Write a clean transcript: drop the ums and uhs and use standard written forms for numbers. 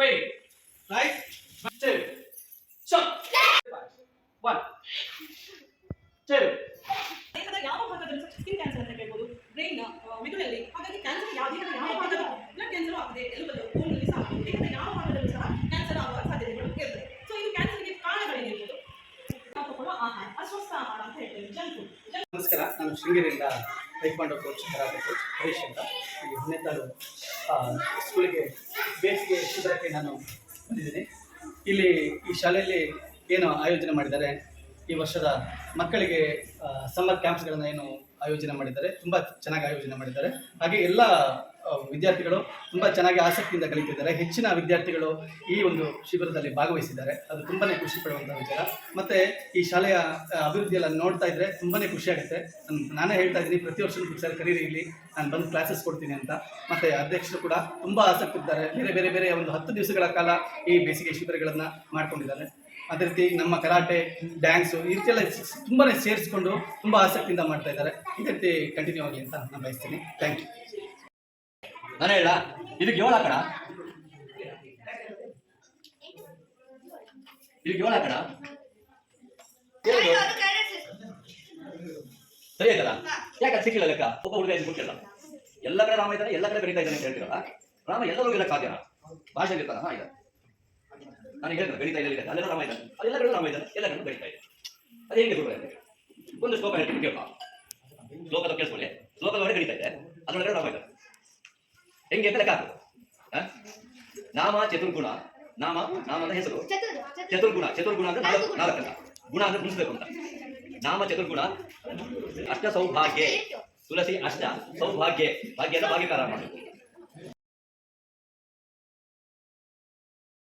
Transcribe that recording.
Wait. Right. Two. Shot. One. Two. ದೇಹದ ಯಾವ ಭಾಗದಲ್ಲಿ ಸ್ಕಿನ್ ಕ್ಯಾನ್ಸರ್ ಅಂತ ಹೇಳ್ಬೋದು, ಬ್ರೈನ್, ಮೆದುಳಲ್ಲಿ. ಹಾಗಾಗಿ ಕ್ಯಾನ್ಸರ್ ಯಾವ ಭಾಗದಲ್ಲಿ ಬ್ಲಡ್ ಕ್ಯಾನ್ಸರ್ ಆಗಿದೆ, ಎಲುಬಲ್ಲಿ, ಬೋನ್ನಲ್ಲಿ ಸಹ ದೇಹದ ಯಾವ ಭಾಗದಲ್ಲೂ ಸಹ ಕ್ಯಾನ್ಸರ್ ಆಗುವ ಸಾಧ್ಯತೆಗಳು ಇರ್ತದೆ. ಸೊ ಇದು ಕ್ಯಾನ್ಸರ್ಗೆ ಕಾರಣಗಳೇನಿರ್ಬೋದು? ನಾವು ತಗೊಳ್ಳೋ ಆಹಾರ, ಅಸ್ವಸ್ಥ ಆಹಾರ ಅಂತ ಹೇಳ್ತೇವೆ, ಜಂಕ್ ಫುಡ್. ನಮಸ್ಕಾರ, ನಾನು ಶೃಂಗೇರಿಯಿಂದ taekwondo coach, karate coach Harish ಅಂತ. ಈ ಹುಣೆತಾಳು ಸ್ಕೂಲಿಗೆ ಬೇಸಿಗೆ ಶಿಬಿರಕ್ಕೆ ನಾನು ಬಂದಿದ್ದೀನಿ. ಇಲ್ಲಿ ಈ ಶಾಲೆಯಲ್ಲಿ ಏನು ಆಯೋಜನೆ ಮಾಡಿದ್ದಾರೆ, ಈ ವರ್ಷದ ಮಕ್ಕಳಿಗೆ ಸಮ್ಮರ್ ಕ್ಯಾಂಪ್ಸ್ಗಳನ್ನು ಏನು ಆಯೋಜನೆ ಮಾಡಿದ್ದಾರೆ, ತುಂಬ ಚೆನ್ನಾಗಿ ಆಯೋಜನೆ ಮಾಡಿದ್ದಾರೆ. ಹಾಗೆ ಎಲ್ಲ ವಿದ್ಯಾರ್ಥಿಗಳು ತುಂಬ ಚೆನ್ನಾಗಿ ಆಸಕ್ತಿಯಿಂದ ಕಲಿತಿದ್ದಾರೆ. ಹೆಚ್ಚಿನ ವಿದ್ಯಾರ್ಥಿಗಳು ಈ ಒಂದು ಶಿಬಿರದಲ್ಲಿ ಭಾಗವಹಿಸಿದ್ದಾರೆ. ಅದು ತುಂಬಾ ಖುಷಿ ಪಡುವಂಥ ವಿಚಾರ. ಮತ್ತು ಈ ಶಾಲೆಯ ಅಭಿವೃದ್ಧಿಯೆಲ್ಲ ನೋಡ್ತಾ ಇದ್ದರೆ ತುಂಬಾ ಖುಷಿಯಾಗುತ್ತೆ. ನಾನೇ ಹೇಳ್ತಾ ಇದ್ದೀನಿ, ಪ್ರತಿ ವರ್ಷವೂ ಸರ್ ಕರೀರಿ, ಇಲ್ಲಿ ನಾನು ಬಂದು ಕ್ಲಾಸಸ್ ಕೊಡ್ತೀನಿ ಅಂತ. ಮತ್ತು ಅಧ್ಯಕ್ಷರು ಕೂಡ ತುಂಬ ಆಸಕ್ತಿ ಇದ್ದಾರೆ. ಬೇರೆ ಒಂದು 10 ದಿವಸಗಳ ಕಾಲ ಈ ಬೇಸಿಗೆ ಶಿಬಿರಗಳನ್ನು ಮಾಡ್ಕೊಂಡಿದ್ದಾರೆ. ಅದೇ ರೀತಿ ನಮ್ಮ ಕರಾಟೆ, ಡ್ಯಾನ್ಸು ಈ ರೀತಿಯೆಲ್ಲ ತುಂಬಾ ಸೇರಿಸ್ಕೊಂಡು ತುಂಬ ಆಸಕ್ತಿಯಿಂದ ಮಾಡ್ತಾ ಇದ್ದಾರೆ. ಇದೇ ರೀತಿ ಕಂಟಿನ್ಯೂ ಆಗಲಿ ಅಂತ ನಾನು ಬಯಸ್ತೀನಿ. Thank you. ನಾನು ಹೇಳ ಇದಕ್ಕೆ 7 ಹಾಕಣ, ಇದಕ್ಕೆ 7 ಹಾಕಣ, ಸರಿ ಆಯ್ತಲ್ಲ? ಯಾಕೆ ಸಿಕ್ಕಿಲ್ಲ ಲೆಕ್ಕ? ಒಬ್ಬ ಹುಡುಗ ಇದು ಗೊತ್ತಿಲ್ಲ. ಎಲ್ಲ ಕಡೆ ರಾಮ ಇದ್ದಾನೆ, ಎಲ್ಲ ಕಡೆ ಬರೀತಾ ಇದ್ದಾನೆ ಅಂತ ಹೇಳ್ತೀರಲ್ಲ. ರಾಮ ಎಲ್ಲರೂ ಇರಕ್ಕೆ ಸಾಧ್ಯ? ಭಾಷೆ ಇರ್ತಾನ? ಹಾ, ಇದೆ. ನಾನು ಹೇಳ್ತೇನೆ, ಗಣಿತ ಇಲ್ಲ, ಅಲ್ಲೆಲ್ಲ ರಾಮ ಇದ್ದಾನೆ, ಅದೆಲ್ಲ ಕಡೆ ರಾಮ ಇದ್ದಾನೆ, ಎಲ್ಲ ಕಡೆ ಬರೀತಾ ಇದೆ. ಅದು ಹೇಗೆ ಗುರು? ಒಂದು ಶ್ಲೋಕ ಹೇಳ್ತೀನಿ ಕೇಳ್ಕೊ. ಶ್ಲೋಕದ ಕೇಳಿಸ್ಕೊಳ್ಳಿ. ಶ್ಲೋಕದೊಳಗೆ ಗಣಿತ ಇದೆ, ಅದರೊಳಗಡೆ ರಾಮ ಇದ್ದಾನೆ. ಹೆಂಗೆ ಅಂತ ಲೆಕ್ಕ ಹಾಕು. ನಾಮ ಚತುರ್ಗುಣ. ನಾಮ ಅಂದ್ರೆ ಹೆಸರು, ಚತುರ್ಗುಣ ಅಂದ್ರೆ 4 ಅಂತ. ಗುಣ ಅಂದ್ರೆ ಗುಣಿಸ್ಬೇಕು ಅಂತ. ನಾಮ ಚತುರ್ಗುಣ. ಅಷ್ಟ ಸೌಭಾಗ್ಯ. ತುಳಸಿ ಅಷ್ಟ ಸೌಭಾಗ್ಯ. ಭಾಗ್ಯ ಅಂದ್ರೆ ಭಾಗ್ಯಕಾರ ಮಾಡಬೇಕು.